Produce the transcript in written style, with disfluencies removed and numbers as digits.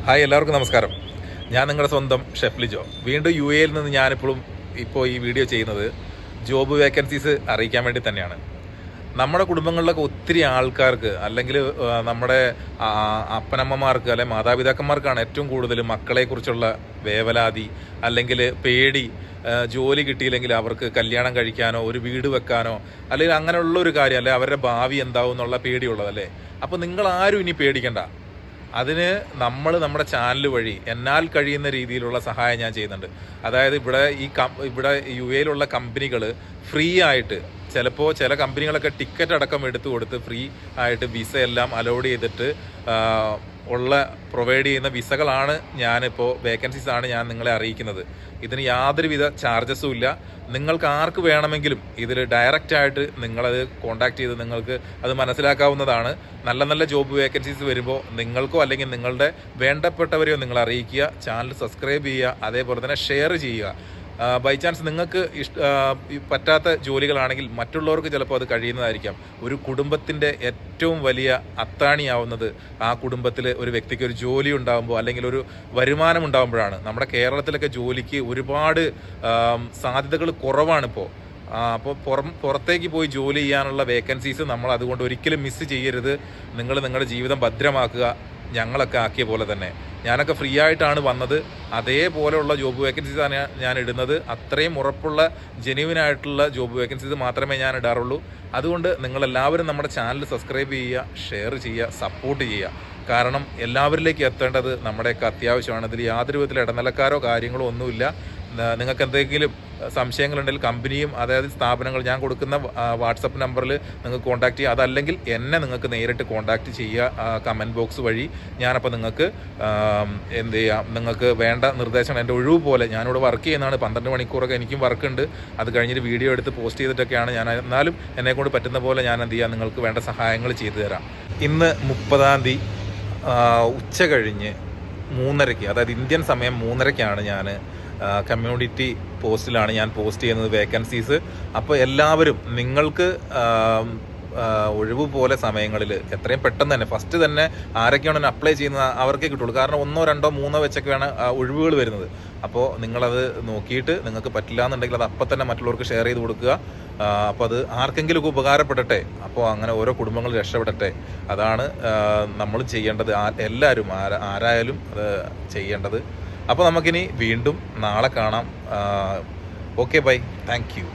Hi, എല്ലാവർക്കും നമസ്കാരം. ഞാൻ നിങ്ങളുടെ സ്വന്തം ഷെഫ് ലിജോ. വീണ്ടും യിൽ നിന്ന് ഞാനിപ്പോഴും ഈ വീഡിയോ ചെയ്യുന്നത് ജോബ് വേക്കൻസീസ് അറിയിക്കാൻ വേണ്ടി തന്നെയാണ്. നമ്മുടെ കുടുംബങ്ങളിലൊക്കെ ഒത്തിരി ആൾക്കാർക്ക്, അല്ലെങ്കിൽ നമ്മുടെ അപ്പനമ്മമാർക്ക് അല്ലെങ്കിൽ മാതാപിതാക്കന്മാർക്കാണ് ഏറ്റവും കൂടുതൽ മക്കളെക്കുറിച്ചുള്ള വേവലാതി, അല്ലെങ്കിൽ പേടി. ജോലി കിട്ടിയില്ലെങ്കിൽ അവർക്ക് കല്യാണം കഴിക്കാനോ ഒരു വീട് വെക്കാനോ അല്ലെങ്കിൽ അങ്ങനെയുള്ള ഒരു കാര്യം, അല്ലെങ്കിൽ അവരുടെ ഭാവി എന്താവും എന്നുള്ള പേടിയുള്ളതല്ലേ. അപ്പോൾ നിങ്ങൾ ആരും ഇനി പേടിക്കണ്ട. അതിന് നമ്മുടെ ചാനൽ വഴി എന്നാൽ കഴിയുന്ന രീതിയിലുള്ള സഹായം ഞാൻ ചെയ്യുന്നുണ്ട്. അതായത് ഇവിടെ യിലുള്ള കമ്പനികൾ ഫ്രീ ആയിട്ട്, ചിലപ്പോൾ ചില കമ്പനികളൊക്കെ ടിക്കറ്റ് അടക്കം എടുത്തു കൊടുത്ത് ഫ്രീ ആയിട്ട് വിസ എല്ലാം അലോഡ് ചെയ്തിട്ട് പ്രൊവൈഡ് ചെയ്യുന്ന വിസകളാണ് ഞാനിപ്പോൾ, വേക്കൻസീസ് ആണ് ഞാൻ നിങ്ങളെ അറിയിക്കുന്നത്. ഇതിന് യാതൊരുവിധ ചാർജസും ഇല്ല. നിങ്ങൾക്ക് ആർക്ക് വേണമെങ്കിലും ഇതിൽ ഡയറക്റ്റായിട്ട് നിങ്ങളത് കോൺടാക്ട് ചെയ്ത് നിങ്ങൾക്ക് അത് മനസ്സിലാക്കാവുന്നതാണ്. നല്ല നല്ല ജോബ് വേക്കൻസീസ് വരുമ്പോൾ നിങ്ങൾക്കോ അല്ലെങ്കിൽ നിങ്ങളുടെ വേണ്ടപ്പെട്ടവരെയോ നിങ്ങൾ അറിയിക്കുക. ചാനൽ സബ്സ്ക്രൈബ് ചെയ്യുക, അതേപോലെ തന്നെ ഷെയർ ചെയ്യുക. ബൈ ചാൻസ് നിങ്ങൾക്ക് പറ്റാത്ത ജോലികളാണെങ്കിൽ മറ്റുള്ളവർക്ക് ചിലപ്പോൾ അത് കഴിയുന്നതായിരിക്കാം. ഒരു കുടുംബത്തിൻ്റെ ഏറ്റവും വലിയ അത്താണിയാവുന്നത് ആ കുടുംബത്തിൽ ഒരു വ്യക്തിക്ക് ഒരു ജോലി ഉണ്ടാകുമ്പോൾ അല്ലെങ്കിൽ ഒരു വരുമാനം ഉണ്ടാകുമ്പോഴാണ്. നമ്മുടെ കേരളത്തിലൊക്കെ ജോലിക്ക് ഒരുപാട് സാധ്യതകൾ കുറവാണിപ്പോൾ. അപ്പോൾ പുറത്തേക്ക് പോയി ജോലി ചെയ്യാനുള്ള വേക്കൻസീസ് നമ്മൾ അതുകൊണ്ട് ഒരിക്കലും മിസ് ചെയ്യരുത്. നിങ്ങൾ നിങ്ങളുടെ ജീവിതം ഭദ്രമാക്കുക. ഞങ്ങളൊക്കെ ആക്കിയ പോലെ തന്നെ ഞാനൊക്കെ ഫ്രീ ആയിട്ടാണ് വന്നത്. അതേപോലെയുള്ള ജോബ് വേക്കൻസീസാണ് ഞാൻ ഇടുന്നത്. അത്രയും ഉറപ്പുള്ള ജെന്യുവിനായിട്ടുള്ള ജോബ് വേക്കൻസീസ് മാത്രമേ ഞാൻ ഇടാറുള്ളൂ. അതുകൊണ്ട് നിങ്ങളെല്ലാവരും നമ്മുടെ ചാനൽ സബ്സ്ക്രൈബ് ചെയ്യുക, ഷെയർ ചെയ്യുക, സപ്പോർട്ട് ചെയ്യുക. കാരണം എല്ലാവരിലേക്ക് എത്തേണ്ടത് നമ്മുടെയൊക്കെ അത്യാവശ്യമാണ്. ഇതിൽ യാതൊരു വിധത്തിൽ ഇടനിലക്കാരോ കാര്യങ്ങളോ ഒന്നുമില്ല. നിങ്ങൾക്ക് എന്തെങ്കിലും സംശയങ്ങളുണ്ടെങ്കിൽ കമ്പനിയും അതായത് സ്ഥാപനങ്ങൾ ഞാൻ കൊടുക്കുന്ന വാട്സപ്പ് നമ്പറിൽ നിങ്ങൾക്ക് കോൺടാക്ട് ചെയ്യുക. അതല്ലെങ്കിൽ എന്നെ നിങ്ങൾക്ക് നേരിട്ട് കോൺടാക്ട് ചെയ്യുക കമൻറ്റ് ബോക്സ് വഴി. ഞാനപ്പോൾ നിങ്ങൾക്ക് എന്ത് ചെയ്യാം, നിങ്ങൾക്ക് വേണ്ട നിർദ്ദേശങ്ങൾ എൻ്റെ ഒഴിവ് പോലെ. ഞാനിവിടെ വർക്ക് ചെയ്യുന്നതാണ്, 12 മണിക്കൂറൊക്കെ എനിക്കും വർക്കുണ്ട്. അത് കഴിഞ്ഞിട്ട് വീഡിയോ എടുത്ത് പോസ്റ്റ് ചെയ്തിട്ടൊക്കെയാണ് ഞാൻ. എന്നാലും എന്നെക്കൊണ്ട് പറ്റുന്ന പോലെ ഞാൻ എന്ത് ചെയ്യാം, നിങ്ങൾക്ക് വേണ്ട സഹായങ്ങൾ ചെയ്തു തരാം. ഇന്ന് 30 ഉച്ച കഴിഞ്ഞ് 3:30, അതായത് ഇന്ത്യൻ സമയം 3:30 ഞാൻ കമ്മ്യൂണിറ്റി പോസ്റ്റിലാണ് ഞാൻ പോസ്റ്റ് ചെയ്യുന്നത് വേക്കൻസീസ്. അപ്പോൾ എല്ലാവരും നിങ്ങൾക്ക് ഒഴിവ് പോലെ സമയങ്ങളിൽ എത്രയും പെട്ടെന്ന് തന്നെ ഫസ്റ്റ് തന്നെ ആരൊക്കെയാണ് അപ്ലൈ ചെയ്യുന്നത് അവർക്കേ കിട്ടുള്ളൂ. കാരണം 1, 2, 3 വെച്ചൊക്കെയാണ് ഒഴിവുകൾ വരുന്നത്. അപ്പോൾ നിങ്ങളത് നോക്കിയിട്ട് നിങ്ങൾക്ക് പറ്റില്ല എന്നുണ്ടെങ്കിൽ അത് അപ്പം തന്നെ മറ്റുള്ളവർക്ക് ഷെയർ ചെയ്ത് കൊടുക്കുക. അപ്പോൾ അത് ആർക്കെങ്കിലുമൊക്കെ ഉപകാരപ്പെടട്ടെ. അപ്പോൾ അങ്ങനെ ഓരോ കുടുംബങ്ങൾ രക്ഷപ്പെടട്ടെ. അതാണ് നമ്മൾ ചെയ്യേണ്ടത്. എല്ലാവരും ആരായാലും അത് ചെയ്യേണ്ടത്. അപ്പോൾ നമുക്കിനി വീണ്ടും നാളെ കാണാം. Okay, bye, thank U.